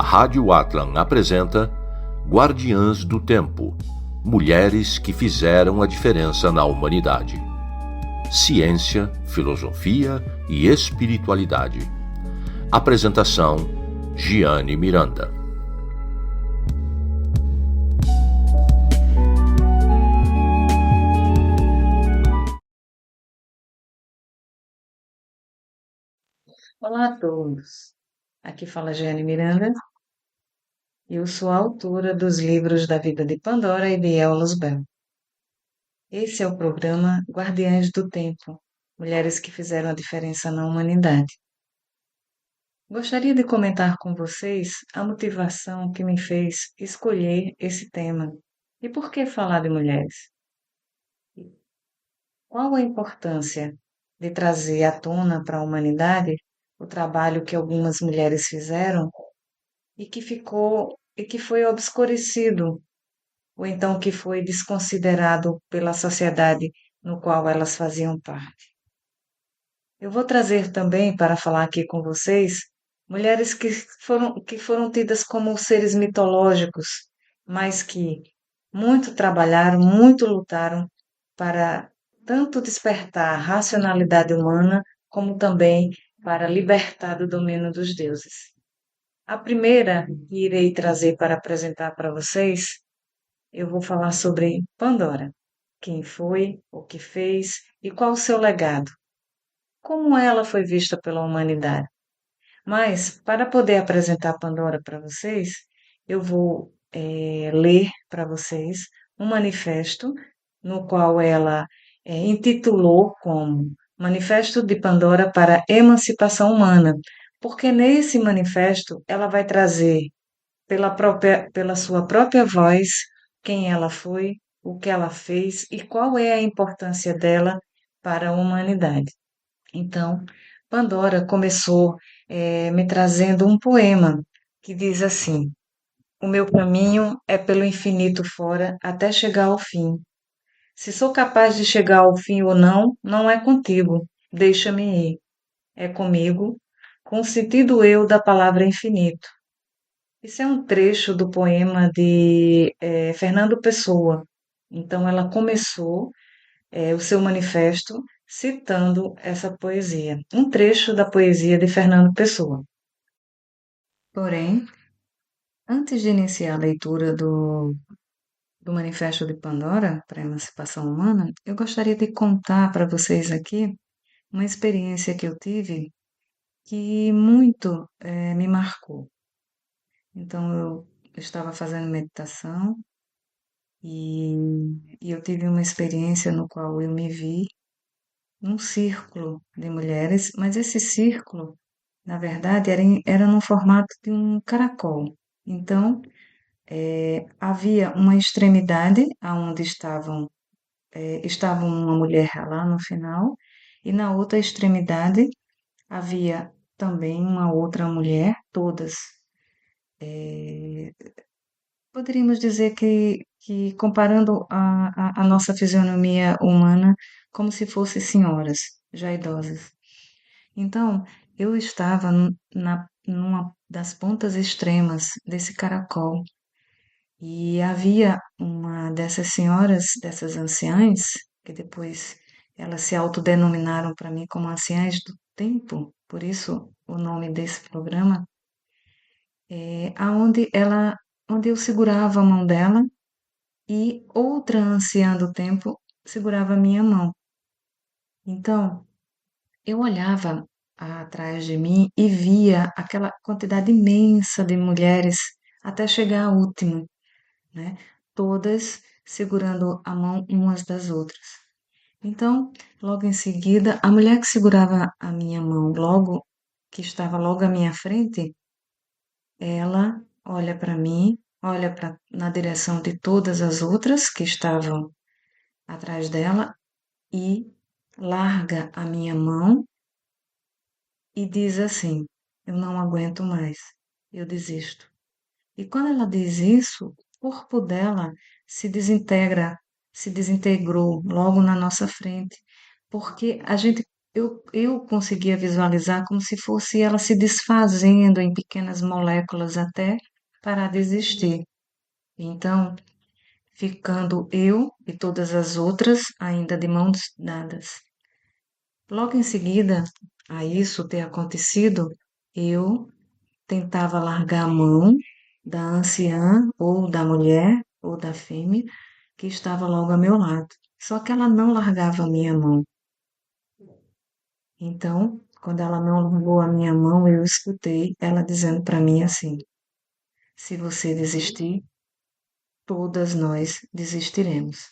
Rádio Atlan apresenta Guardiãs do Tempo, mulheres que fizeram a diferença na humanidade. Ciência, filosofia e espiritualidade. Apresentação: Giane Miranda. Olá a todos, aqui fala Giane Miranda. Eu sou a autora dos livros Da Vida de Pandora e de Eulogio Bell. Esse é o programa Guardiães do Tempo, mulheres que fizeram a diferença na humanidade. Gostaria de comentar com vocês a motivação que me fez escolher esse tema e por que falar de mulheres. Qual a importância de trazer à tona para a humanidade o trabalho que algumas mulheres fizeram e que foi obscurecido, ou então que foi desconsiderado pela sociedade no qual elas faziam parte. Eu vou trazer também para falar aqui com vocês mulheres que foram tidas como seres mitológicos, mas que muito trabalharam, muito lutaram para tanto despertar a racionalidade humana, como também para libertar do domínio dos deuses. A primeira que irei trazer para apresentar para vocês, eu vou falar sobre Pandora. Quem foi, o que fez e qual o seu legado. Como ela foi vista pela humanidade. Mas, para poder apresentar Pandora para vocês, eu vou ler para vocês um manifesto no qual ela intitulou como Manifesto de Pandora para a Emancipação Humana, porque nesse manifesto ela vai trazer pela sua própria voz quem ela foi, o que ela fez e qual é a importância dela para a humanidade. Então, Pandora começou me trazendo um poema que diz assim: O meu caminho é pelo infinito fora até chegar ao fim. Se sou capaz de chegar ao fim ou não, não é contigo. Deixa-me ir. É comigo, com o sentido eu da palavra infinito. Esse é um trecho do poema de Fernando Pessoa. Então, ela começou o seu manifesto citando essa poesia, um trecho da poesia de Fernando Pessoa. Porém, antes de iniciar a leitura do Manifesto de Pandora para a Emancipação Humana, eu gostaria de contar para vocês aqui uma experiência que eu tive que muito me marcou. Então, eu estava fazendo meditação e eu tive uma experiência no qual eu me vi num círculo de mulheres, mas esse círculo, na verdade, era no formato de um caracol. Então, havia uma extremidade aonde estava uma mulher lá no final, e na outra extremidade havia também uma outra mulher, todas. Poderíamos dizer que comparando a nossa fisionomia humana como se fossem senhoras, já idosas. Então, eu estava numa das pontas extremas desse caracol e havia uma dessas senhoras, dessas anciãs, que depois elas se autodenominaram para mim como anciãs do tempo, por isso o nome desse programa, aonde onde eu segurava a mão dela e outra anciã do tempo segurava a minha mão. Então, eu olhava atrás de mim e via aquela quantidade imensa de mulheres até chegar à última, né? Todas segurando a mão umas das outras. Então, logo em seguida, a mulher que segurava a minha mão, logo que estava logo à minha frente, ela olha para mim, olha na direção de todas as outras que estavam atrás dela e larga a minha mão e diz assim: Eu não aguento mais, eu desisto. E quando ela diz isso, o corpo dela se desintegra, se desintegrou logo na nossa frente, porque a gente eu conseguia visualizar como se fosse ela se desfazendo em pequenas moléculas até parar de existir. Então, ficando eu e todas as outras ainda de mãos dadas. Logo em seguida a isso ter acontecido, eu tentava largar a mão da anciã ou da mulher ou da fêmea que estava logo ao meu lado. Só que ela não largava a minha mão. Então, quando ela não largou a minha mão, eu escutei ela dizendo para mim assim: se você desistir, todas nós desistiremos.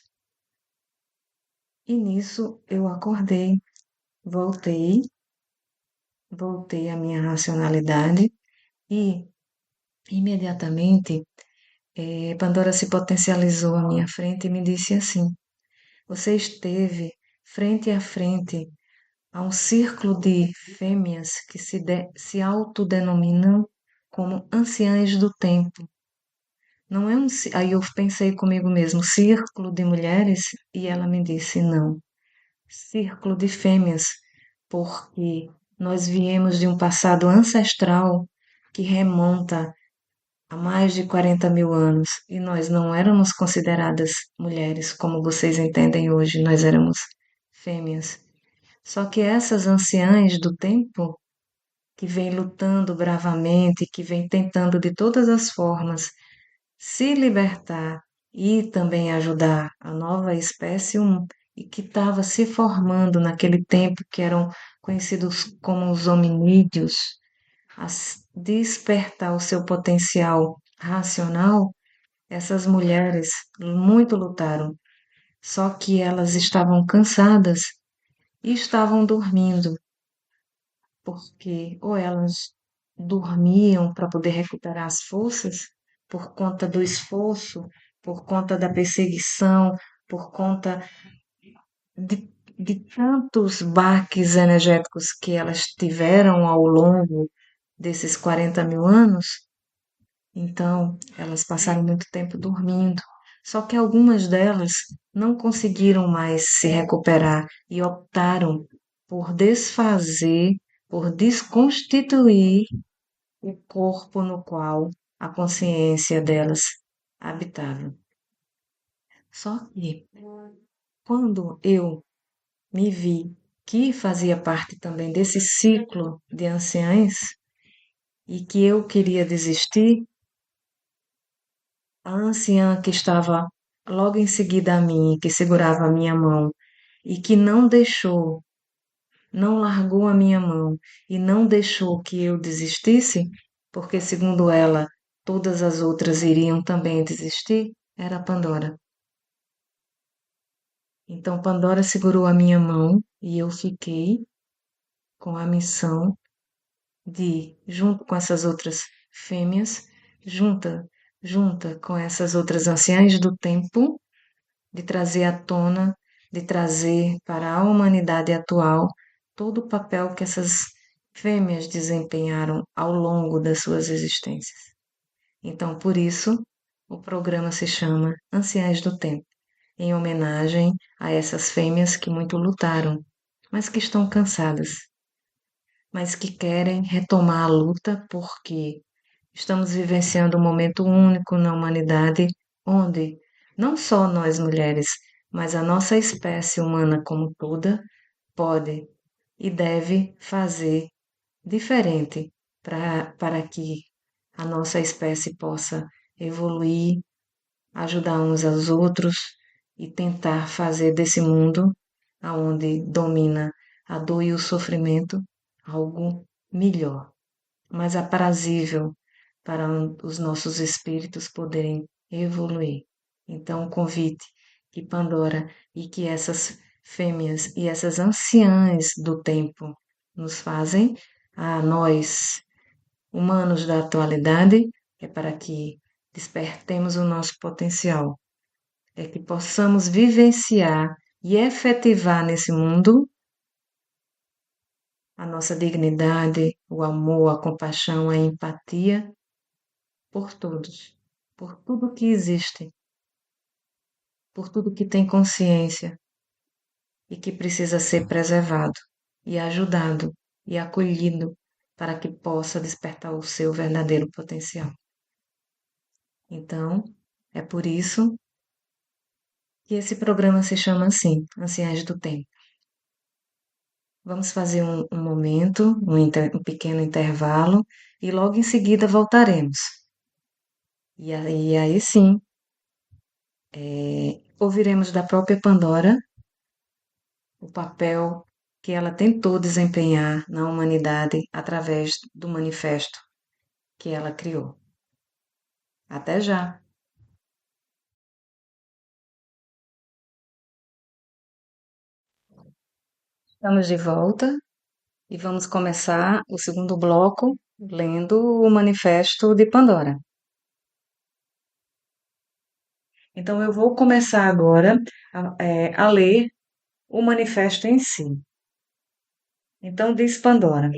E nisso eu acordei, voltei, voltei à minha racionalidade e imediatamente Pandora se potencializou à minha frente e me disse assim: você esteve frente a frente a um círculo de fêmeas que se autodenominam como anciãs do tempo. Não é Aí eu pensei comigo mesmo, círculo de mulheres, e ela me disse não, círculo de fêmeas, porque nós viemos de um passado ancestral que remonta há mais de 40 mil anos e nós não éramos consideradas mulheres como vocês entendem hoje, nós éramos fêmeas. Só que essas anciãs do tempo, que vêm lutando bravamente, que vêm tentando de todas as formas se libertar e também ajudar a nova espécie e que estava se formando naquele tempo que eram conhecidos como os hominídeos, a despertar o seu potencial racional, essas mulheres muito lutaram, só que elas estavam cansadas e estavam dormindo, porque ou elas dormiam para poder recuperar as forças por conta do esforço, por conta da perseguição, por conta de tantos baques energéticos que elas tiveram ao longo desses 40 mil anos, então elas passaram muito tempo dormindo. Só que algumas delas não conseguiram mais se recuperar e optaram por desfazer, por desconstituir o corpo no qual a consciência delas habitava. Só que quando eu me vi que fazia parte também desse ciclo de anciães e que eu queria desistir, a anciã que estava logo em seguida a mim, que segurava a minha mão e que não deixou, não largou a minha mão e não deixou que eu desistisse, porque segundo ela, todas as outras iriam também desistir, era a Pandora. Então Pandora segurou a minha mão e eu fiquei com a missão de, junto com essas outras fêmeas, junta com essas outras anciãs do tempo, de trazer à tona, de trazer para a humanidade atual todo o papel que essas fêmeas desempenharam ao longo das suas existências. Então, por isso, o programa se chama Anciãs do Tempo, em homenagem a essas fêmeas que muito lutaram, mas que estão cansadas, mas que querem retomar a luta porque estamos vivenciando um momento único na humanidade onde não só nós mulheres, mas a nossa espécie humana como toda pode e deve fazer diferente para que a nossa espécie possa evoluir, ajudar uns aos outros e tentar fazer desse mundo aonde domina a dor e o sofrimento algo melhor, mais aprazível para os nossos espíritos poderem evoluir. Então, o convite que Pandora e que essas fêmeas e essas anciãs do tempo nos fazem a nós, humanos da atualidade, é para que despertemos o nosso potencial, é que possamos vivenciar e efetivar nesse mundo a nossa dignidade, o amor, a compaixão, a empatia por todos, por tudo que existe, por tudo que tem consciência e que precisa ser preservado. e ajudado e acolhido para que possa despertar o seu verdadeiro potencial. Então, é por isso que esse programa se chama assim, Anciãs do Tempo. Vamos fazer um momento, um pequeno intervalo e logo em seguida voltaremos. E aí sim, ouviremos da própria Pandora o papel que ela tentou desempenhar na humanidade através do manifesto que ela criou. Até já! Estamos de volta e vamos começar o segundo bloco lendo o manifesto de Pandora. Então, eu vou começar agora a ler o manifesto em si. Então, diz Pandora: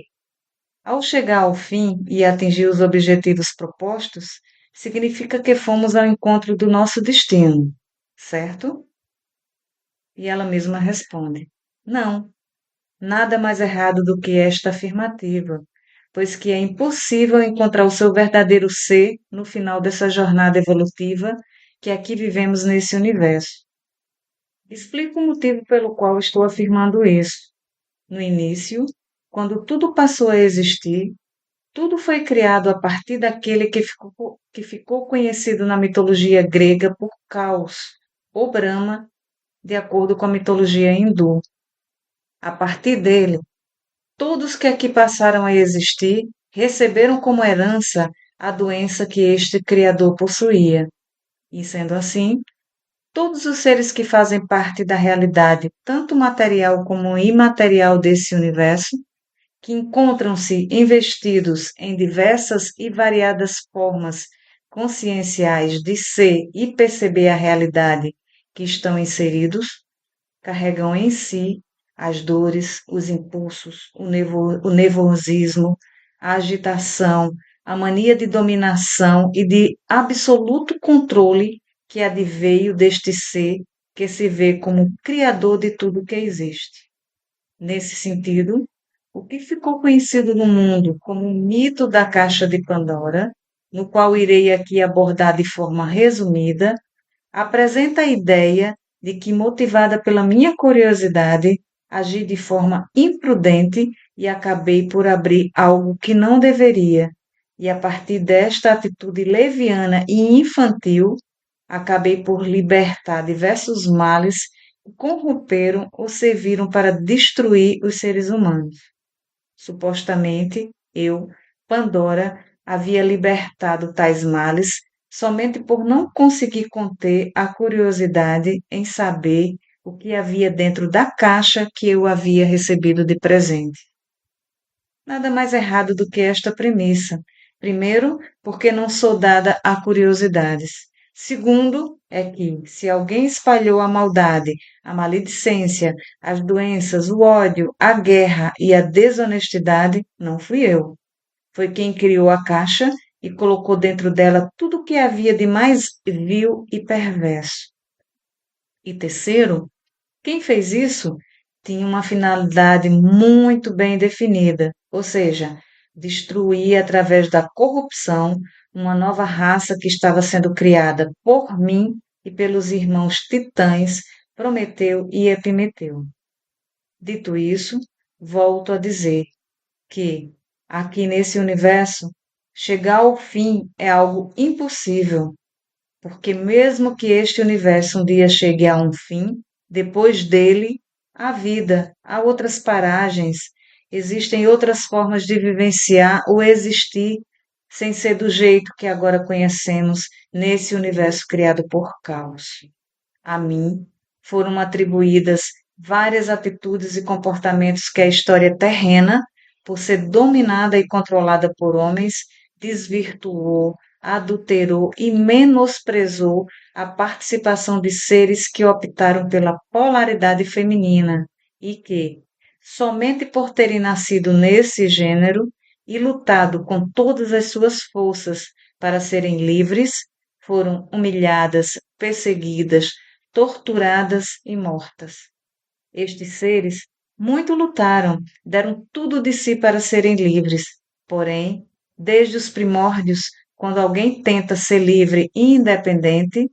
ao chegar ao fim e atingir os objetivos propostos, significa que fomos ao encontro do nosso destino, certo? E ela mesma responde: não, nada mais errado do que esta afirmativa, pois que é impossível encontrar o seu verdadeiro ser no final dessa jornada evolutiva que aqui vivemos nesse universo. Explico o motivo pelo qual estou afirmando isso. No início, quando tudo passou a existir, tudo foi criado a partir daquele que ficou conhecido na mitologia grega por Caos, ou Brahma, de acordo com a mitologia hindu. A partir dele, todos que aqui passaram a existir receberam como herança a doença que este Criador possuía. E sendo assim, todos os seres que fazem parte da realidade, tanto material como imaterial desse universo, que encontram-se investidos em diversas e variadas formas conscienciais de ser e perceber a realidade que estão inseridos, carregam em si as dores, os impulsos, o nervosismo, a agitação, a mania de dominação e de absoluto controle que adveio deste ser que se vê como criador de tudo que existe. Nesse sentido, o que ficou conhecido no mundo como o mito da caixa de Pandora, no qual irei aqui abordar de forma resumida, apresenta a ideia de que, motivada pela minha curiosidade, agi de forma imprudente e acabei por abrir algo que não deveria. E a partir desta atitude leviana e infantil, acabei por libertar diversos males que corromperam ou serviram para destruir os seres humanos. Supostamente, eu, Pandora, havia libertado tais males somente por não conseguir conter a curiosidade em saber o que havia dentro da caixa que eu havia recebido de presente. Nada mais errado do que esta premissa. Primeiro, porque não sou dada a curiosidades. Segundo, é que, se alguém espalhou a maldade, a maledicência, as doenças, o ódio, a guerra e a desonestidade, não fui eu. Foi quem criou a caixa e colocou dentro dela tudo o que havia de mais vil e perverso. E terceiro, quem fez isso tinha uma finalidade muito bem definida, ou seja, destruir através da corrupção uma nova raça que estava sendo criada por mim e pelos irmãos titãs Prometeu e Epimeteu. Dito isso, volto a dizer que, aqui nesse universo, chegar ao fim é algo impossível, porque mesmo que este universo um dia chegue a um fim, depois dele há vida, há outras paragens, existem outras formas de vivenciar ou existir sem ser do jeito que agora conhecemos nesse universo criado por Caos. A mim foram atribuídas várias atitudes e comportamentos que a história terrena, por ser dominada e controlada por homens, desvirtuou, adulterou e menosprezou a participação de seres que optaram pela polaridade feminina e que, somente por terem nascido nesse gênero e lutado com todas as suas forças para serem livres, foram humilhadas, perseguidas, torturadas e mortas. Estes seres Muito lutaram, deram tudo de si para serem livres. Porém, desde os primórdios, quando alguém tenta ser livre e independente,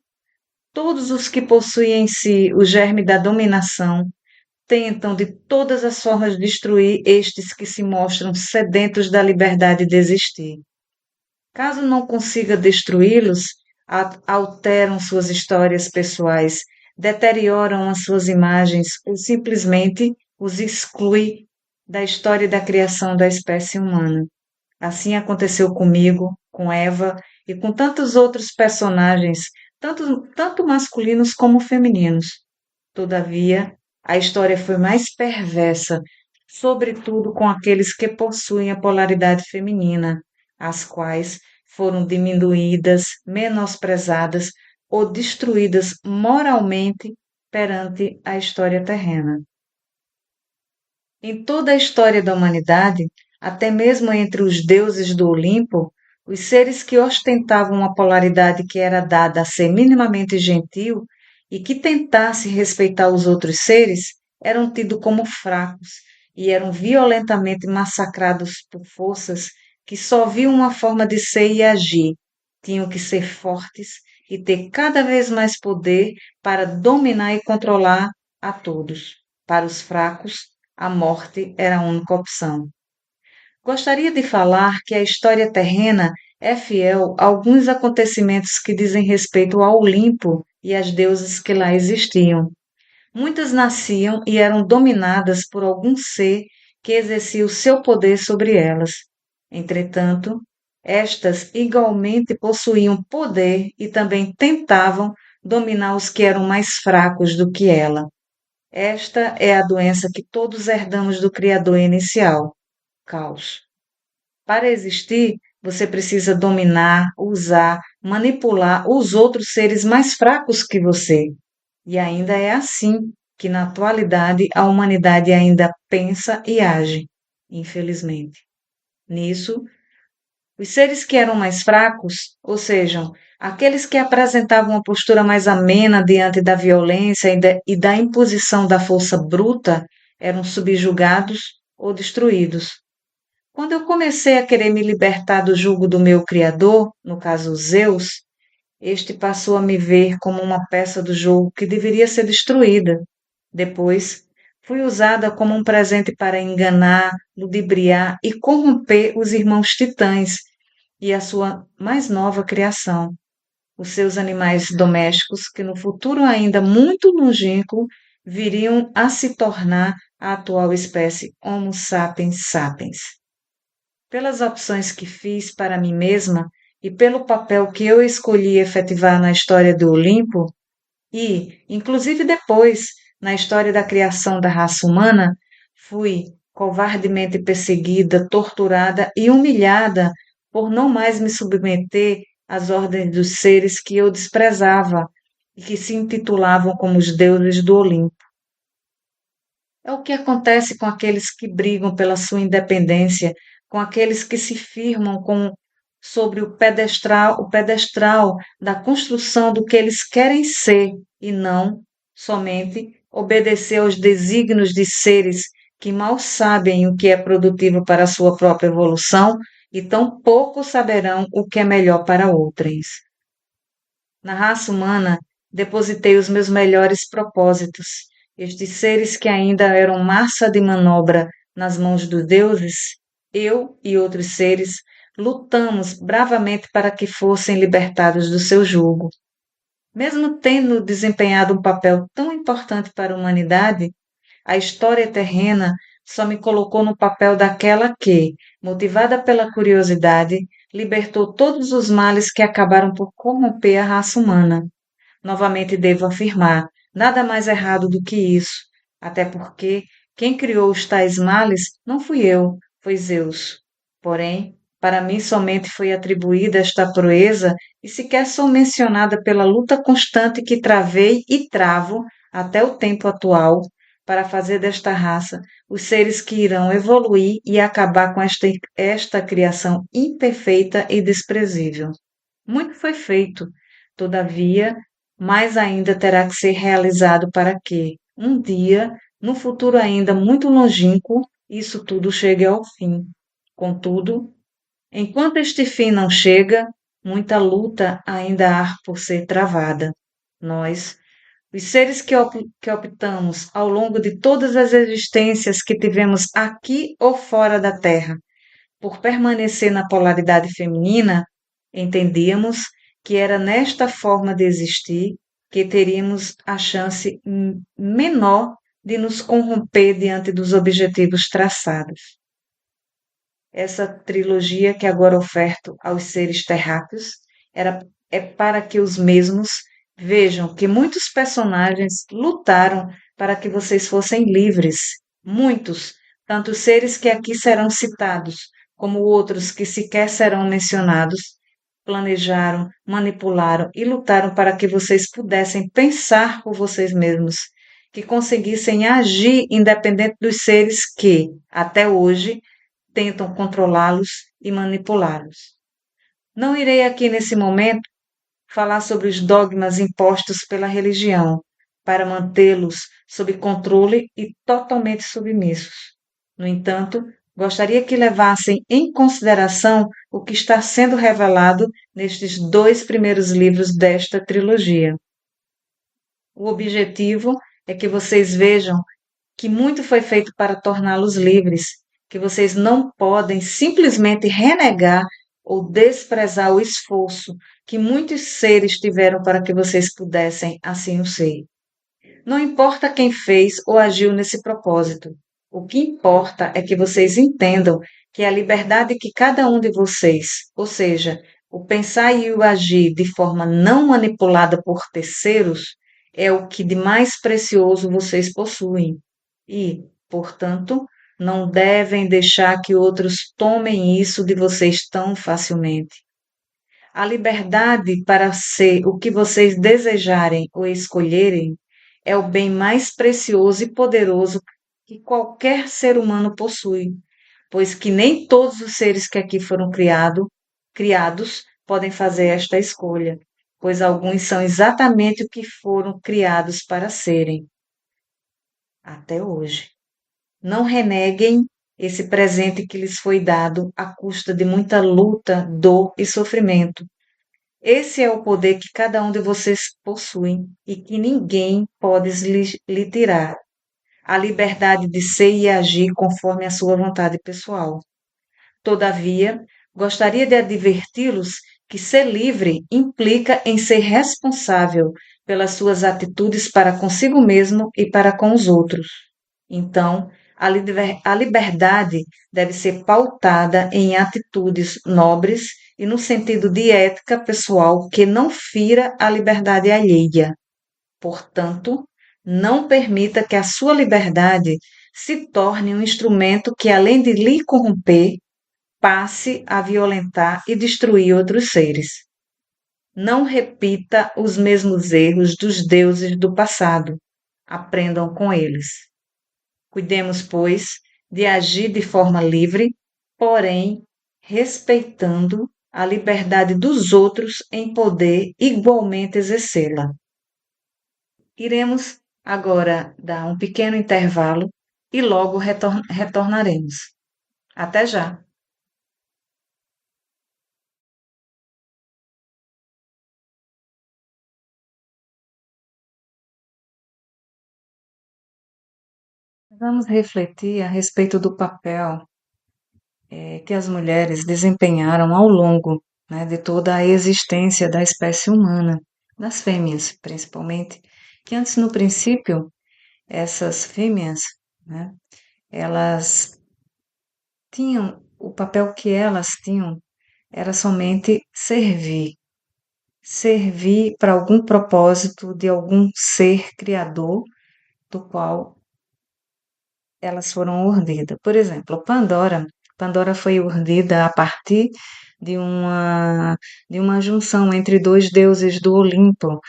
todos os que possuem em si o germe da dominação tentam de todas as formas destruir estes que se mostram sedentos da liberdade de existir. Caso não consiga destruí-los, alteram suas histórias pessoais, deterioram as suas imagens ou simplesmente os exclui da história da criação da espécie humana. Assim aconteceu comigo, com Eva e com tantos outros personagens, tanto masculinos como femininos. Todavia, a história foi mais perversa, sobretudo com aqueles que possuem a polaridade feminina, as quais foram diminuídas, menosprezadas ou destruídas moralmente perante a história terrena. Em toda a história da humanidade, até mesmo entre os deuses do Olimpo, os seres que ostentavam uma polaridade que era dada a ser minimamente gentil e que tentasse respeitar os outros seres eram tidos como fracos e eram violentamente massacrados por forças que só viam uma forma de ser e agir. Tinham que ser fortes e ter cada vez mais poder para dominar e controlar a todos. Para os fracos, a morte era a única opção. Gostaria de falar que a história terrena é fiel a alguns acontecimentos que dizem respeito ao Olimpo e às deusas que lá existiam. Muitas nasciam e eram dominadas por algum ser que exercia o seu poder sobre elas. Entretanto, estas igualmente possuíam poder e também tentavam dominar os que eram mais fracos do que ela. Esta é a doença que todos herdamos do Criador inicial, caos. Para existir, você precisa dominar, usar, manipular os outros seres mais fracos que você. E ainda é assim que, na atualidade, a humanidade ainda pensa e age, infelizmente. Nisso, os seres que eram mais fracos, ou seja, aqueles que apresentavam uma postura mais amena diante da violência e da imposição da força bruta, eram subjugados ou destruídos. Quando eu comecei a querer me libertar do jugo do meu Criador, no caso Zeus, este passou a me ver como uma peça do jogo que deveria ser destruída. Depois, fui usada como um presente para enganar, ludibriar e corromper os irmãos titãs e a sua mais nova criação, os seus animais domésticos, que no futuro ainda muito longínquo viriam a se tornar a atual espécie Homo sapiens sapiens. Pelas opções que fiz para mim mesma e pelo papel que eu escolhi efetivar na história do Olimpo, e, inclusive depois, na história da criação da raça humana, fui covardemente perseguida, torturada e humilhada por não mais me submeter às ordens dos seres que eu desprezava e que se intitulavam como os deuses do Olimpo. É o que acontece com aqueles que brigam pela sua independência, com aqueles que se firmam sobre o pedestral da construção do que eles querem ser e não somente obedecer aos desígnios de seres que mal sabem o que é produtivo para a sua própria evolução e tão pouco saberão o que é melhor para outrens. Na raça humana, depositei os meus melhores propósitos. Estes seres que ainda eram massa de manobra nas mãos dos deuses, eu e outros seres lutamos bravamente para que fossem libertados do seu jugo. Mesmo tendo desempenhado um papel tão importante para a humanidade, a história terrena só me colocou no papel daquela que, motivada pela curiosidade, libertou todos os males que acabaram por corromper a raça humana. Novamente devo afirmar, nada mais errado do que isso, até porque quem criou os tais males não fui eu, foi Zeus. Porém, para mim somente foi atribuída esta proeza e sequer sou mencionada pela luta constante que travei e travo até o tempo atual para fazer desta raça os seres que irão evoluir e acabar com esta criação imperfeita e desprezível. Muito foi feito, todavia, mais ainda terá que ser realizado para que, um dia, no futuro ainda muito longínquo, isso tudo chegue ao fim. Contudo, enquanto este fim não chega, muita luta ainda há por ser travada. Nós, os seres que optamos ao longo de todas as existências que tivemos aqui ou fora da Terra, por permanecer na polaridade feminina, entendíamos que era nesta forma de existir que teríamos a chance menor de nos corromper diante dos objetivos traçados. Essa trilogia que agora oferto aos seres terráqueos é para que os mesmos vejam que muitos personagens lutaram para que vocês fossem livres. Muitos, tanto os seres que aqui serão citados, como outros que sequer serão mencionados, planejaram, manipularam e lutaram para que vocês pudessem pensar por vocês mesmos, que conseguissem agir independente dos seres que, até hoje, tentam controlá-los e manipulá-los. Não irei aqui nesse momento falar sobre os dogmas impostos pela religião para mantê-los sob controle e totalmente submissos. No entanto, gostaria que levassem em consideração o que está sendo revelado nestes 2 primeiros livros desta trilogia. O objetivo é que vocês vejam que muito foi feito para torná-los livres, que vocês não podem simplesmente renegar ou desprezar o esforço que muitos seres tiveram para que vocês pudessem assim o ser. Não importa quem fez ou agiu nesse propósito. O que importa é que vocês entendam que a liberdade que cada um de vocês, ou seja, o pensar e o agir de forma não manipulada por terceiros, é o que de mais precioso vocês possuem. E, portanto, não devem deixar que outros tomem isso de vocês tão facilmente. A liberdade para ser o que vocês desejarem ou escolherem é o bem mais precioso e poderoso que qualquer ser humano possui, pois que nem todos os seres que aqui foram criados podem fazer esta escolha, pois alguns são exatamente o que foram criados para serem, até hoje. Não reneguem esse presente que lhes foi dado à custa de muita luta, dor e sofrimento. Esse é o poder que cada um de vocês possui e que ninguém pode lhe tirar. A liberdade de ser e agir conforme a sua vontade pessoal. Todavia, gostaria de adverti-los que ser livre implica em ser responsável pelas suas atitudes para consigo mesmo e para com os outros. Então, a liberdade deve ser pautada em atitudes nobres e no sentido de ética pessoal que não fira a liberdade alheia. Portanto, não permita que a sua liberdade se torne um instrumento que, além de lhe corromper, passe a violentar e destruir outros seres. Não repita os mesmos erros dos deuses do passado. Aprendam com eles. Cuidemos, pois, de agir de forma livre, porém respeitando a liberdade dos outros em poder igualmente exercê-la. Iremos agora dar um pequeno intervalo e logo retornaremos. Até já! Vamos refletir a respeito do papel que as mulheres desempenharam ao longo, né, de toda a existência da espécie humana, das fêmeas principalmente, que antes no princípio essas fêmeas, né, elas tinham o papel que elas tinham era somente servir para algum propósito de algum ser criador do qual elas foram urdidas. Por exemplo, Pandora foi urdida a partir de de uma junção entre 2 deuses do Olimpo,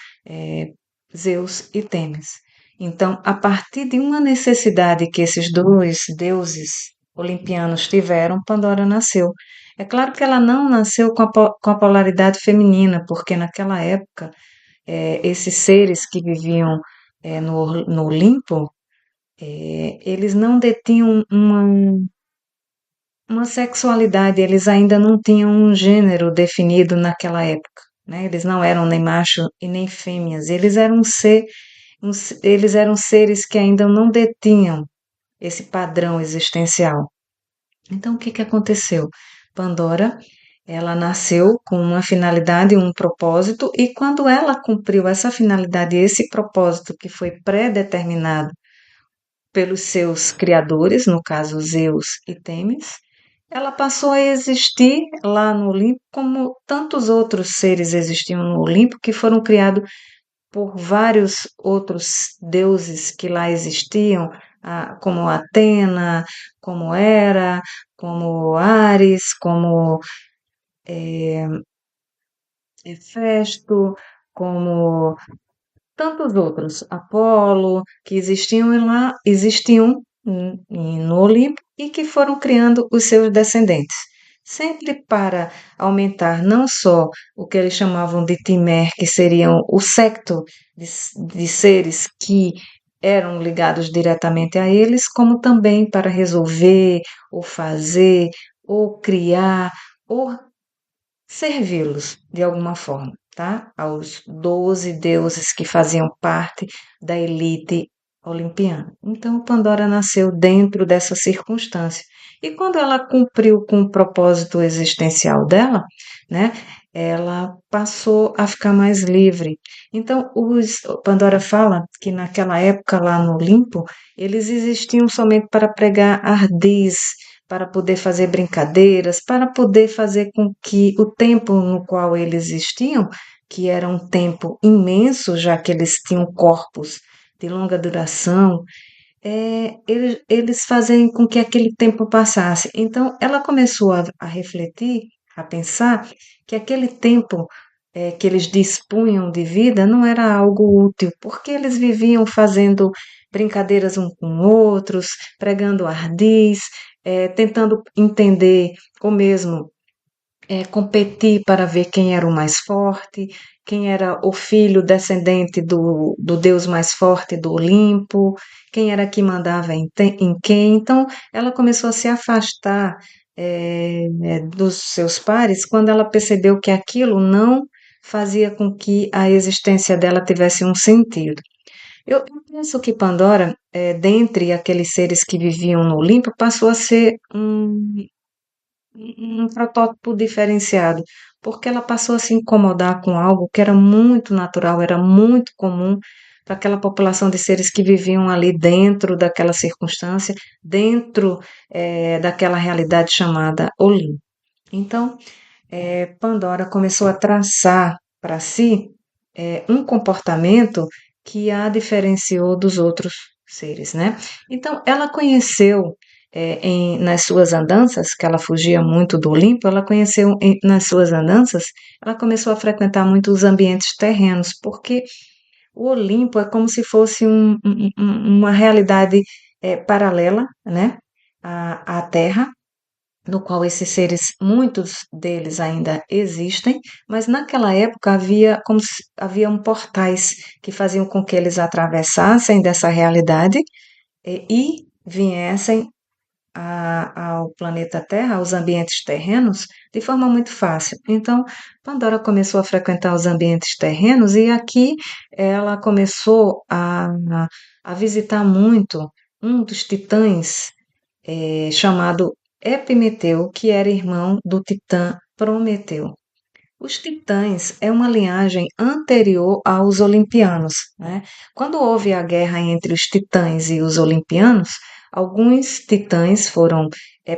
Zeus e Temis. Então, a partir de uma necessidade que esses 2 deuses olimpianos tiveram, Pandora nasceu. É claro que ela não nasceu com a polaridade feminina, porque naquela época, esses seres que viviam no Olimpo, Eles não detinham uma sexualidade, eles ainda não tinham um gênero definido naquela época, né? Eles não eram nem macho e nem fêmeas, eles eram seres que ainda não detinham esse padrão existencial. Então, o que que aconteceu? Pandora, ela nasceu com uma finalidade, um propósito, e quando ela cumpriu essa finalidade, esse propósito que foi pré-determinado pelos seus criadores, no caso Zeus e Temis, ela passou a existir lá no Olimpo como tantos outros seres existiam no Olimpo que foram criados por vários outros deuses que lá existiam, como Atena, como Hera, como Ares, como Hefesto, como tantos outros, Apolo, que existiam no Olimpo e que foram criando os seus descendentes, sempre para aumentar não só o que eles chamavam de Timer, que seriam o secto de seres que eram ligados diretamente a eles, como também para resolver, ou fazer, ou criar, ou servi-los de alguma forma, tá? Aos 12 deuses que faziam parte da elite olimpiana. Então, Pandora nasceu dentro dessa circunstância. E quando ela cumpriu com o propósito existencial dela, né, ela passou a ficar mais livre. Então, Pandora fala que naquela época lá no Olimpo, eles existiam somente para pregar ardis, para poder fazer brincadeiras, para poder fazer com que o tempo no qual eles existiam, que era um tempo imenso, já que eles tinham corpos de longa duração, eles fazem com que aquele tempo passasse. Então, ela começou a refletir, a pensar que aquele tempo que eles dispunham de vida não era algo útil, porque eles viviam fazendo brincadeiras uns com outros, pregando ardis, tentando entender ou mesmo competir para ver quem era o mais forte, quem era o filho descendente do deus mais forte do Olimpo, quem era que mandava em quem. Então, ela começou a se afastar dos seus pares quando ela percebeu que aquilo não fazia com que a existência dela tivesse um sentido. Eu penso que Pandora, dentre aqueles seres que viviam no Olimpo, passou a ser um protótipo diferenciado, porque ela passou a se incomodar com algo que era muito natural, era muito comum para aquela população de seres que viviam ali dentro daquela circunstância, dentro daquela realidade chamada Olimpo. Então, Pandora começou a traçar para si um comportamento que a diferenciou dos outros seres, né? Então, ela conheceu nas suas andanças, que ela fugia muito do Olimpo, ela conheceu nas suas andanças, ela começou a frequentar muito os ambientes terrenos, porque o Olimpo é como se fosse uma realidade paralela, né, à Terra, no qual esses seres, muitos deles ainda existem, mas naquela época haviam portais que faziam com que eles atravessassem dessa realidade e viessem ao planeta Terra, aos ambientes terrenos, de forma muito fácil. Então, Pandora começou a frequentar os ambientes terrenos e aqui ela começou a visitar muito um dos titãs chamado Epimeteu, que era irmão do titã Prometeu. Os titãs é uma linhagem anterior aos olimpianos, né? Quando houve a guerra entre os titãs e os olimpianos, alguns titãs foram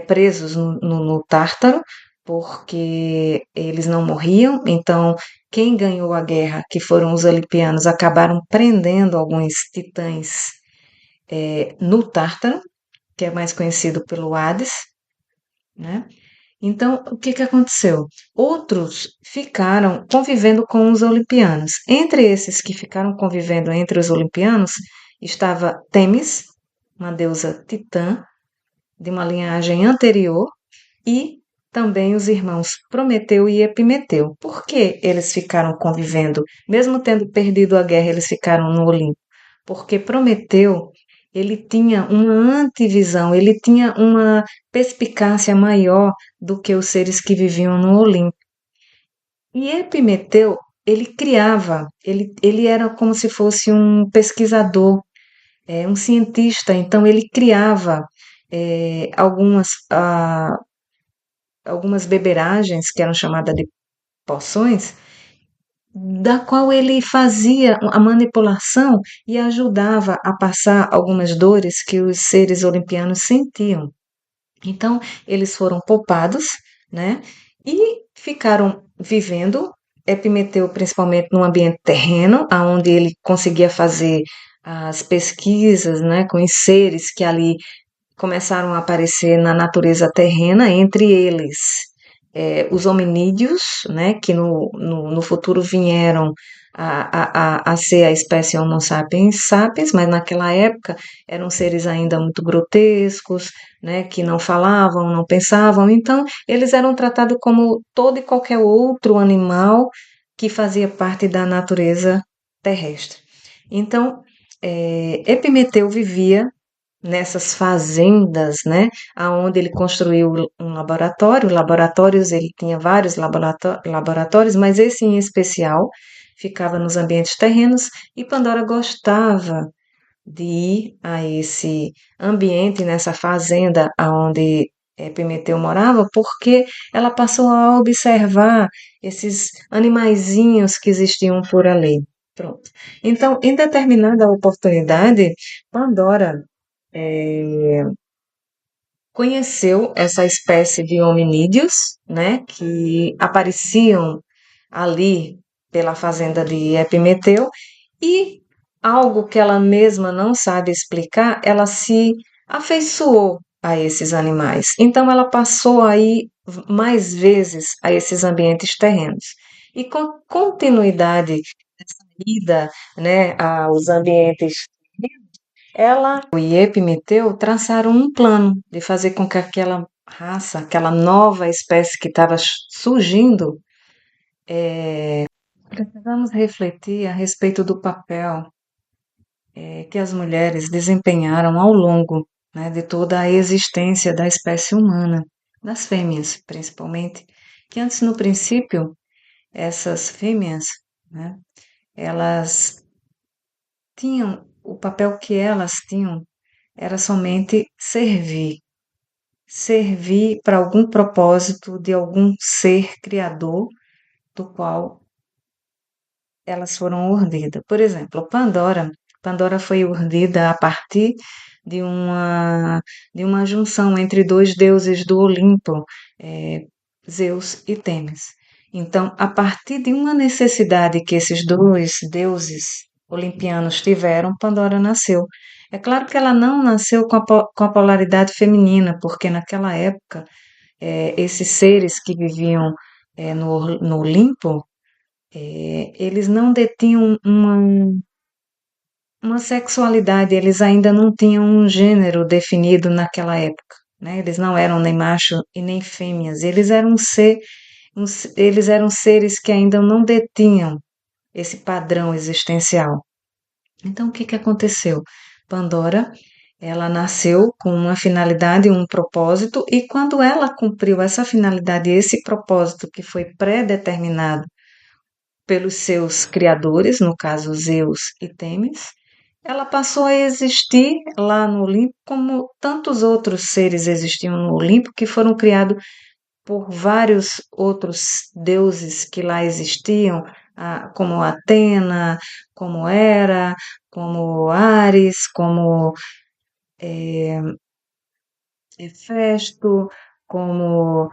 presos no Tártaro, porque eles não morriam, então quem ganhou a guerra, que foram os olimpianos, acabaram prendendo alguns titãs no Tártaro, que é mais conhecido pelo Hades, né? Então, o que que aconteceu? Outros ficaram convivendo com os olimpianos. Entre esses que ficaram convivendo entre os olimpianos estava Temis, uma deusa titã de uma linhagem anterior, e também os irmãos Prometeu e Epimeteu. Por que eles ficaram convivendo? Mesmo tendo perdido a guerra, eles ficaram no Olimpo. Porque Prometeu ele tinha uma antevisão, ele tinha uma perspicácia maior do que os seres que viviam no Olimpo. E Epimeteu, ele criava, ele era como se fosse um pesquisador, um cientista, então ele criava algumas beberagens, que eram chamadas de poções, da qual ele fazia a manipulação e ajudava a passar algumas dores que os seres olimpianos sentiam. Então, eles foram poupados, né? E ficaram vivendo, Epimeteu principalmente no ambiente terreno, aonde ele conseguia fazer as pesquisas, né, com os seres que ali começaram a aparecer na natureza terrena, entre eles os hominídeos, né, que no futuro vieram a ser a espécie Homo sapiens sapiens, mas naquela época eram seres ainda muito grotescos, né, que não falavam, não pensavam, então eles eram tratados como todo e qualquer outro animal que fazia parte da natureza terrestre. Então, Epimeteu vivia nessas fazendas, né, aonde ele construiu um laboratório. Laboratórios, ele tinha vários laboratórios, mas esse em especial ficava nos ambientes terrenos e Pandora gostava de ir a esse ambiente, nessa fazenda aonde Epimeteu morava, porque ela passou a observar esses animaizinhos que existiam por ali. Pronto. Então, em determinada oportunidade, Pandora conheceu essa espécie de hominídeos, né, que apareciam ali pela fazenda de Epimeteu, e algo que ela mesma não sabe explicar, ela se afeiçoou a esses animais. Então ela passou a ir mais vezes a esses ambientes terrenos. E com continuidade dessa ida, né, aos ambientes, ela e Epimeteu traçaram um plano de fazer com que aquela raça, aquela nova espécie que estava surgindo, precisamos refletir a respeito do papel que as mulheres desempenharam ao longo, né, de toda a existência da espécie humana, das fêmeas principalmente, que antes no princípio essas fêmeas, né, elas tinham o papel que elas tinham era somente servir para algum propósito de algum ser criador do qual elas foram urdidas. Por exemplo, Pandora foi urdida a partir de de uma junção entre dois deuses do Olimpo, Zeus e Temis. Então, a partir de uma necessidade que esses dois deuses olimpianos tiveram, Pandora nasceu. É claro que ela não nasceu com a polaridade feminina, porque naquela época esses seres que viviam no Olimpo, eles não detinham uma sexualidade, eles ainda não tinham um gênero definido naquela época, né? Eles não eram nem macho e nem fêmeas, eles eram seres que ainda não detinham esse padrão existencial. Então, o que que aconteceu? Pandora, ela nasceu com uma finalidade, um propósito, e quando ela cumpriu essa finalidade, esse propósito que foi pré-determinado pelos seus criadores, no caso Zeus e Temis, ela passou a existir lá no Olimpo como tantos outros seres existiam no Olimpo que foram criados por vários outros deuses que lá existiam, como Atena, como Hera, como Ares, como Hefesto, como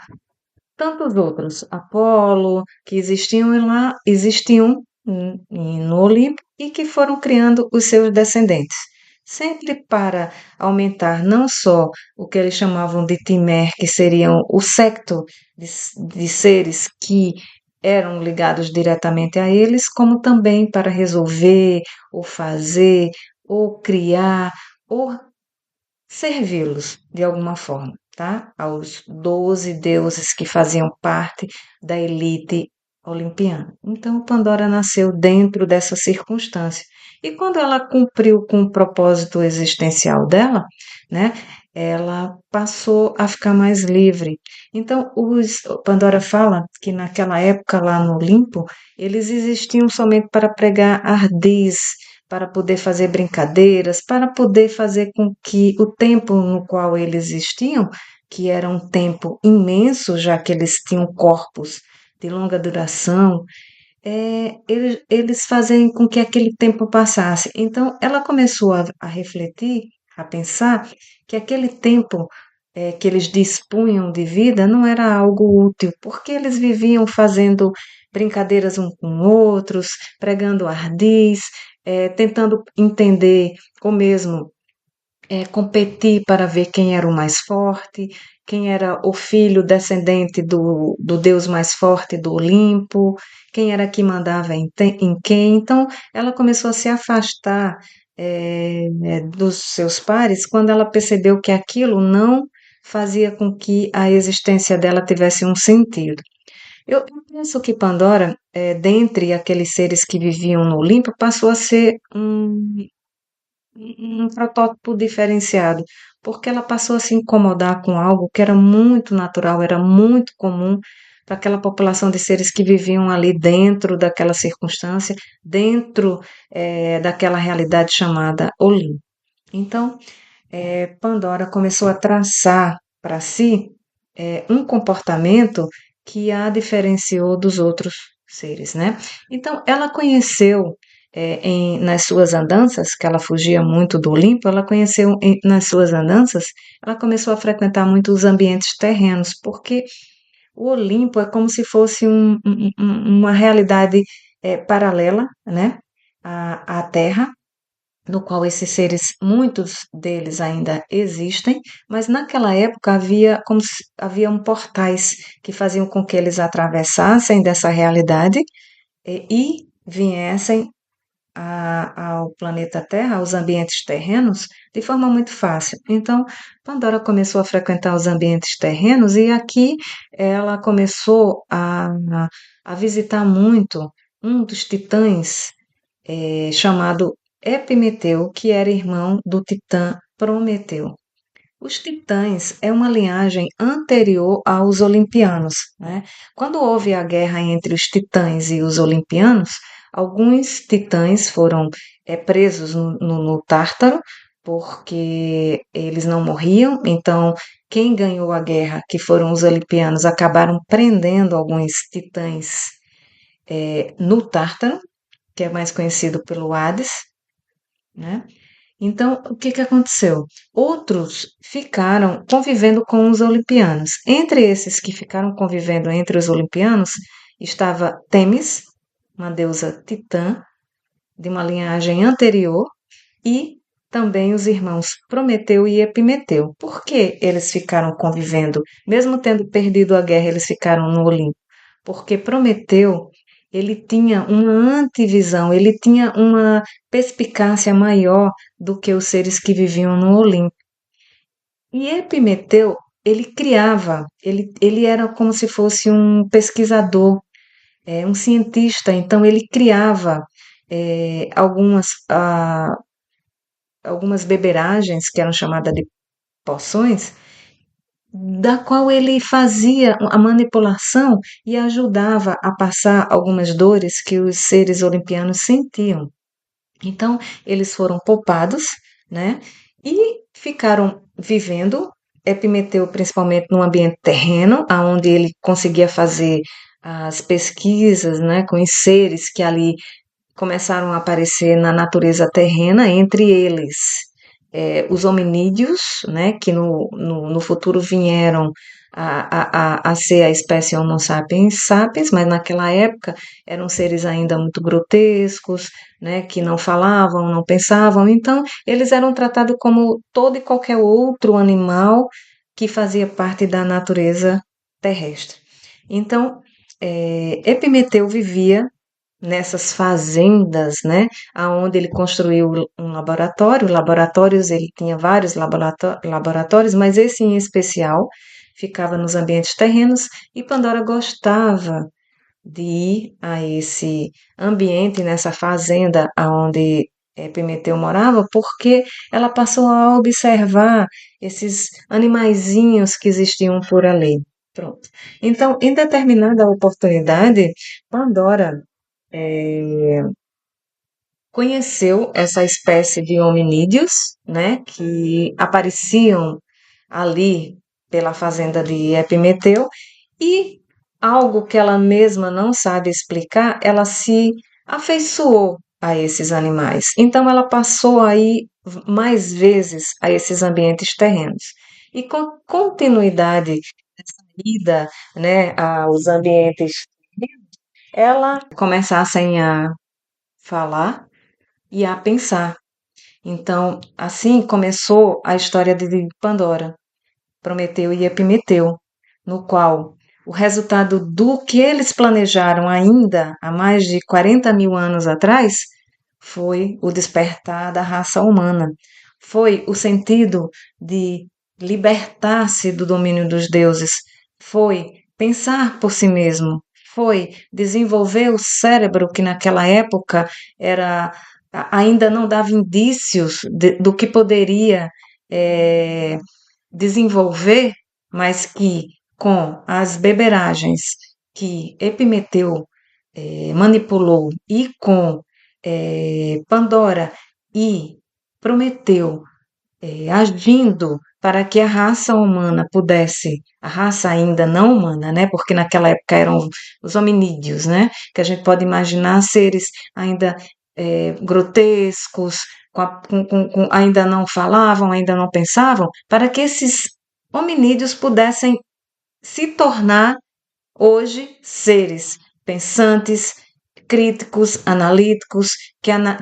tantos outros, Apolo, que existiam no Olimpo e que foram criando os seus descendentes, sempre para aumentar não só o que eles chamavam de Timer, que seriam o secto de seres que eram ligados diretamente a eles, como também para resolver, ou fazer, ou criar, ou servi-los de alguma forma, tá? Aos 12 deuses que faziam parte da elite olimpiana. Então, Pandora nasceu dentro dessa circunstância. E quando ela cumpriu com o propósito existencial dela, né, ela passou a ficar mais livre. Então, Pandora fala que naquela época lá no Olimpo, eles existiam somente para pregar ardis, para poder fazer brincadeiras, para poder fazer com que o tempo no qual eles existiam, que era um tempo imenso, já que eles tinham corpos de longa duração, eles fazem com que aquele tempo passasse. Então, ela começou a refletir, a pensar que aquele tempo que eles dispunham de vida não era algo útil, porque eles viviam fazendo brincadeiras um com outros, pregando ardis, tentando entender ou mesmo competir para ver quem era o mais forte, quem era o filho descendente do deus mais forte do Olimpo, quem era que mandava em quem. Então, ela começou a se afastar dos seus pares quando ela percebeu que aquilo não fazia com que a existência dela tivesse um sentido. Eu penso que Pandora, dentre aqueles seres que viviam no Olimpo, passou a ser um protótipo diferenciado, porque ela passou a se incomodar com algo que era muito natural, era muito comum para aquela população de seres que viviam ali dentro daquela circunstância, dentro daquela realidade chamada Olim. Então, Pandora começou a traçar para si um comportamento que a diferenciou dos outros seres, né? Então, ela conheceu nas suas andanças, que ela fugia muito do Olimpo, ela conheceu nas suas andanças, ela começou a frequentar muito os ambientes terrenos, porque o Olimpo é como se fosse uma realidade paralela, né, à Terra, no qual esses seres, muitos deles ainda existem, mas naquela época havia como se, haviam portais que faziam com que eles atravessassem dessa realidade e viessem ao planeta Terra, aos ambientes terrenos, de forma muito fácil. Então, Pandora começou a frequentar os ambientes terrenos e aqui ela começou a visitar muito um dos titãs chamado Epimeteu, que era irmão do titã Prometeu. Os titãs é uma linhagem anterior aos olimpianos, né? Quando houve a guerra entre os titãs e os olimpianos, alguns titãs foram presos no Tártaro, porque eles não morriam, então quem ganhou a guerra, que foram os olimpianos, acabaram prendendo alguns titãs no Tártaro, que é mais conhecido pelo Hades, né? Então, o que que aconteceu? Outros ficaram convivendo com os olimpianos. Entre esses que ficaram convivendo entre os olimpianos estava Temis, uma deusa titã de uma linhagem anterior, e também os irmãos Prometeu e Epimeteu. Por que eles ficaram convivendo? Mesmo tendo perdido a guerra, eles ficaram no Olimpo. Porque Prometeu, ele tinha uma antivisão, ele tinha uma perspicácia maior do que os seres que viviam no Olimpo. E Epimeteu, ele criava, ele era como se fosse um pesquisador, um cientista, então ele criava algumas beberagens, que eram chamadas de poções, da qual ele fazia a manipulação e ajudava a passar algumas dores que os seres olimpianos sentiam. Então, eles foram poupados, né? E ficaram vivendo, Epimeteu principalmente no ambiente terreno, aonde ele conseguia fazer as pesquisas, né, com os seres que ali começaram a aparecer na natureza terrena, entre eles os hominídeos, né, que no futuro vieram a ser a espécie Homo sapiens sapiens, mas naquela época eram seres ainda muito grotescos, né, que não falavam, não pensavam, então eles eram tratados como todo e qualquer outro animal que fazia parte da natureza terrestre. Então, Epimeteu vivia nessas fazendas, né, aonde ele construiu um laboratório. Laboratórios, ele tinha vários laboratórios, mas esse em especial ficava nos ambientes terrenos e Pandora gostava de ir a esse ambiente, nessa fazenda aonde Epimeteu morava, porque ela passou a observar esses animaizinhos que existiam por ali. Pronto. Então, em determinada oportunidade, Pandora conheceu essa espécie de hominídeos, né, que apareciam ali pela fazenda de Epimeteu, e algo que ela mesma não sabe explicar, ela se afeiçoou a esses animais. Então ela passou aí mais vezes a esses ambientes terrenos. E com continuidade dessa ida, né, aos ambientes, ela começassem a falar e a pensar. Então, assim começou a história de Pandora, Prometeu e Epimeteu, no qual o resultado do que eles planejaram ainda há mais de 40 mil anos atrás foi o despertar da raça humana. Foi o sentido de libertar-se do domínio dos deuses. Foi pensar por si mesmo. Foi desenvolver o cérebro que naquela época era ainda não dava indícios do que poderia desenvolver, mas que com as beberagens que Epimeteu manipulou e com Pandora e Prometeu agindo para que a raça humana pudesse, a raça ainda não humana, né? Porque naquela época eram os hominídeos, né? Que a gente pode imaginar seres ainda grotescos, ainda não falavam, ainda não pensavam, para que esses hominídeos pudessem se tornar hoje seres pensantes, críticos, analíticos,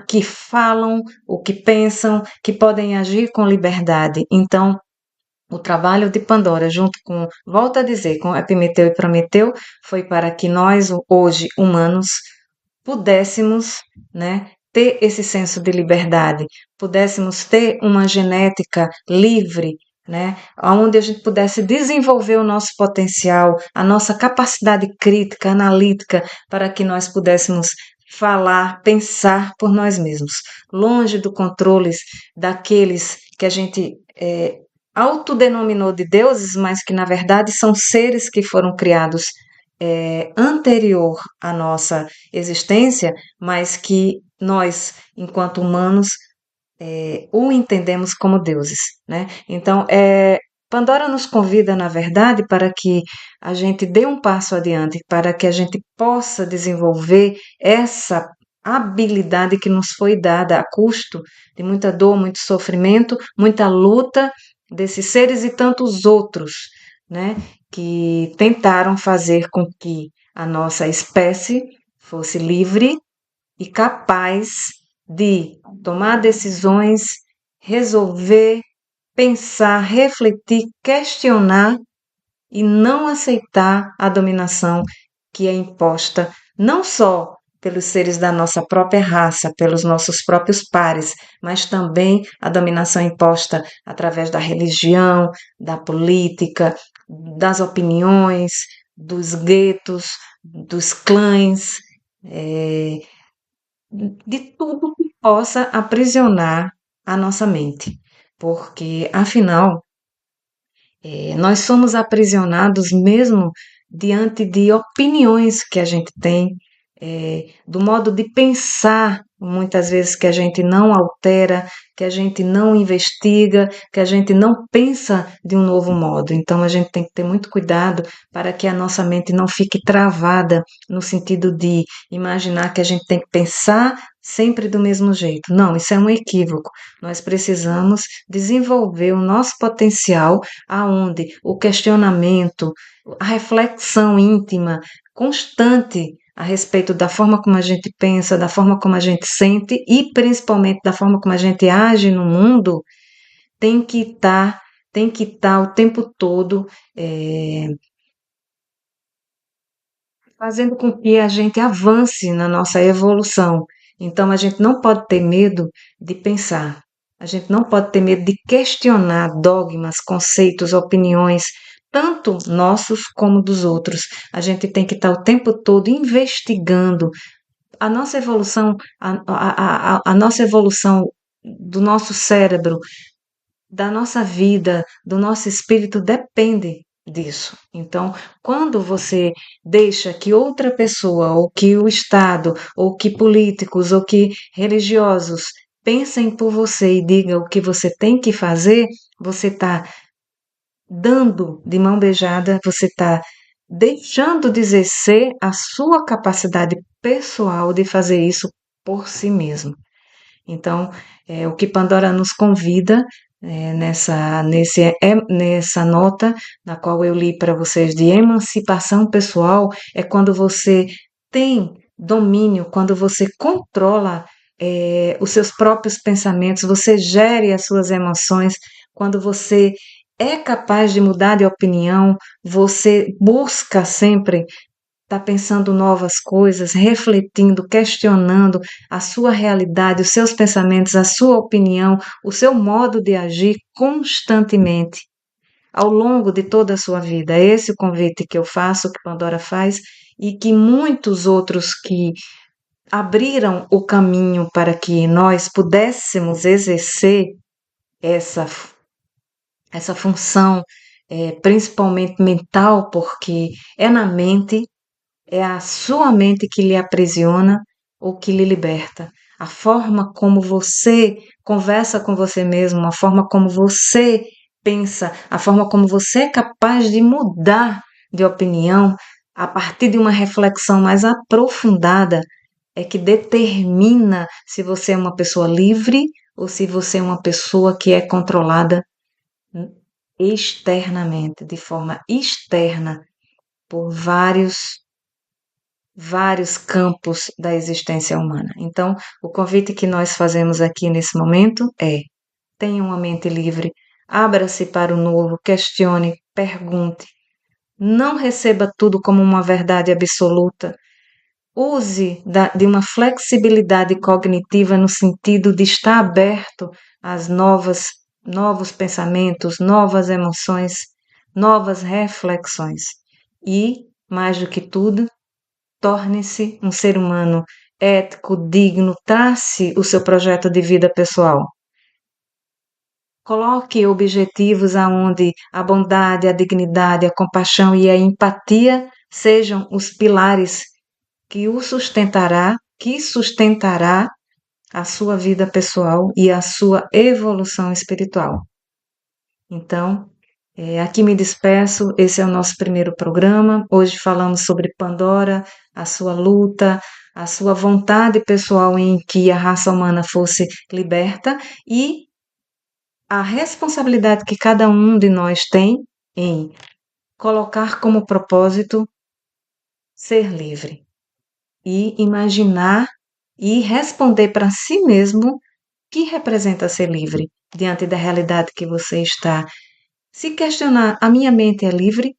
que falam o que pensam, que podem agir com liberdade. Então, o trabalho de Pandora, junto com, volto a dizer, com Epimeteu e Prometeu, foi para que nós, hoje, humanos, pudéssemos, né, ter esse senso de liberdade, pudéssemos ter uma genética livre, né, onde a gente pudesse desenvolver o nosso potencial, a nossa capacidade crítica, analítica, para que nós pudéssemos falar, pensar por nós mesmos, longe do controle daqueles que a gente autodenominou de deuses, mas que na verdade são seres que foram criados anterior à nossa existência, mas que nós, enquanto humanos, o entendemos como deuses, né? Então, Pandora nos convida, na verdade, para que a gente dê um passo adiante, para que a gente possa desenvolver essa habilidade que nos foi dada a custo de muita dor, muito sofrimento, muita luta desses seres e tantos outros, né, que tentaram fazer com que a nossa espécie fosse livre e capaz de tomar decisões, resolver, pensar, refletir, questionar e não aceitar a dominação que é imposta não só pelos seres da nossa própria raça, pelos nossos próprios pares, mas também a dominação imposta através da religião, da política, das opiniões, dos guetos, dos clãs, de tudo que possa aprisionar a nossa mente. Porque, afinal, nós somos aprisionados mesmo diante de opiniões que a gente tem, do modo de pensar, muitas vezes que a gente não altera, que a gente não investiga, que a gente não pensa de um novo modo. Então a gente tem que ter muito cuidado para que a nossa mente não fique travada no sentido de imaginar que a gente tem que pensar sempre do mesmo jeito. Não, isso é um equívoco. Nós precisamos desenvolver o nosso potencial aonde o questionamento, a reflexão íntima, constante a respeito da forma como a gente pensa, da forma como a gente sente e principalmente da forma como a gente age no mundo, tem que estar, tem que estar o tempo todo fazendo com que a gente avance na nossa evolução. Então a gente não pode ter medo de pensar. A gente não pode ter medo de questionar dogmas, conceitos, opiniões, tanto nossos como dos outros. A gente tem que estar o tempo todo investigando, a nossa evolução, a nossa evolução do nosso cérebro, da nossa vida, do nosso espírito depende disso. Então, quando você deixa que outra pessoa, ou que o Estado, ou que políticos, ou que religiosos pensem por você e digam o que você tem que fazer, você está dando de mão beijada, você está deixando de exercer a sua capacidade pessoal de fazer isso por si mesmo. Então, o que Pandora nos convida nessa nota, na qual eu li para vocês, de emancipação pessoal, é quando você tem domínio, quando você controla os seus próprios pensamentos, você gere as suas emoções, quando você é capaz de mudar de opinião, você busca sempre estar pensando novas coisas, refletindo, questionando a sua realidade, os seus pensamentos, a sua opinião, o seu modo de agir constantemente ao longo de toda a sua vida. É esse o convite que eu faço, que Pandora faz, e que muitos outros que abriram o caminho para que nós pudéssemos exercer essa função, principalmente mental, porque é na mente, é a sua mente que lhe aprisiona ou que lhe liberta. A forma como você conversa com você mesmo, a forma como você pensa, a forma como você é capaz de mudar de opinião a partir de uma reflexão mais aprofundada é que determina se você é uma pessoa livre ou se você é uma pessoa que é controlada externamente, de forma externa, por vários campos da existência humana. Então, o convite que nós fazemos aqui nesse momento é: tenha uma mente livre, abra-se para o novo, questione, pergunte. Não receba tudo como uma verdade absoluta. Use de uma flexibilidade cognitiva no sentido de estar aberto às novos pensamentos, novas emoções, novas reflexões. E, mais do que tudo, torne-se um ser humano ético, digno, trace o seu projeto de vida pessoal. Coloque objetivos aonde a bondade, a dignidade, a compaixão e a empatia sejam os pilares que sustentará a sua vida pessoal e a sua evolução espiritual. Então, aqui me despeço, esse é o nosso primeiro programa. Hoje falamos sobre Pandora, a sua luta, a sua vontade pessoal em que a raça humana fosse liberta e a responsabilidade que cada um de nós tem em colocar como propósito ser livre e imaginar e responder para si mesmo que representa ser livre diante da realidade que você está. Se questionar, a minha mente é livre,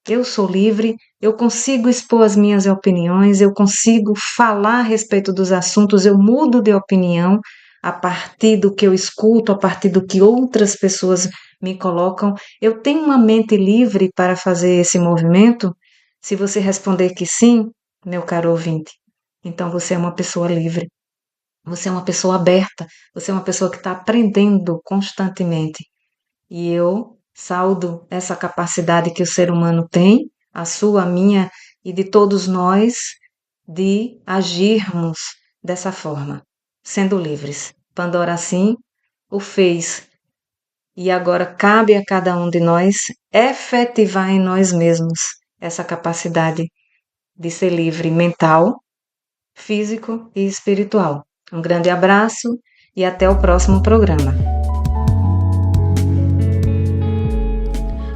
eu sou livre, eu consigo expor as minhas opiniões, eu consigo falar a respeito dos assuntos, eu mudo de opinião a partir do que eu escuto, a partir do que outras pessoas me colocam. Eu tenho uma mente livre para fazer esse movimento? Se você responder que sim, meu caro ouvinte, então você é uma pessoa livre. Você é uma pessoa aberta, você é uma pessoa que está aprendendo constantemente. E eu saudo essa capacidade que o ser humano tem, a sua, a minha e de todos nós, de agirmos dessa forma, sendo livres. Pandora assim o fez. E agora cabe a cada um de nós efetivar em nós mesmos essa capacidade de ser livre mental, físico e espiritual. Um grande abraço e até o próximo programa.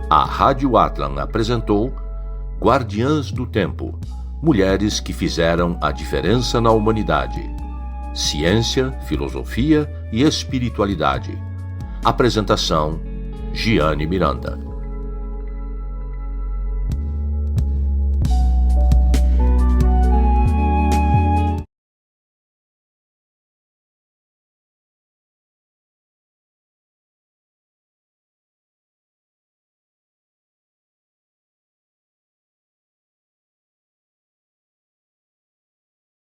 A Rádio Atlan apresentou Guardiãs do Tempo, mulheres que fizeram a diferença na humanidade. Ciência, filosofia e espiritualidade. Apresentação: Giane Miranda.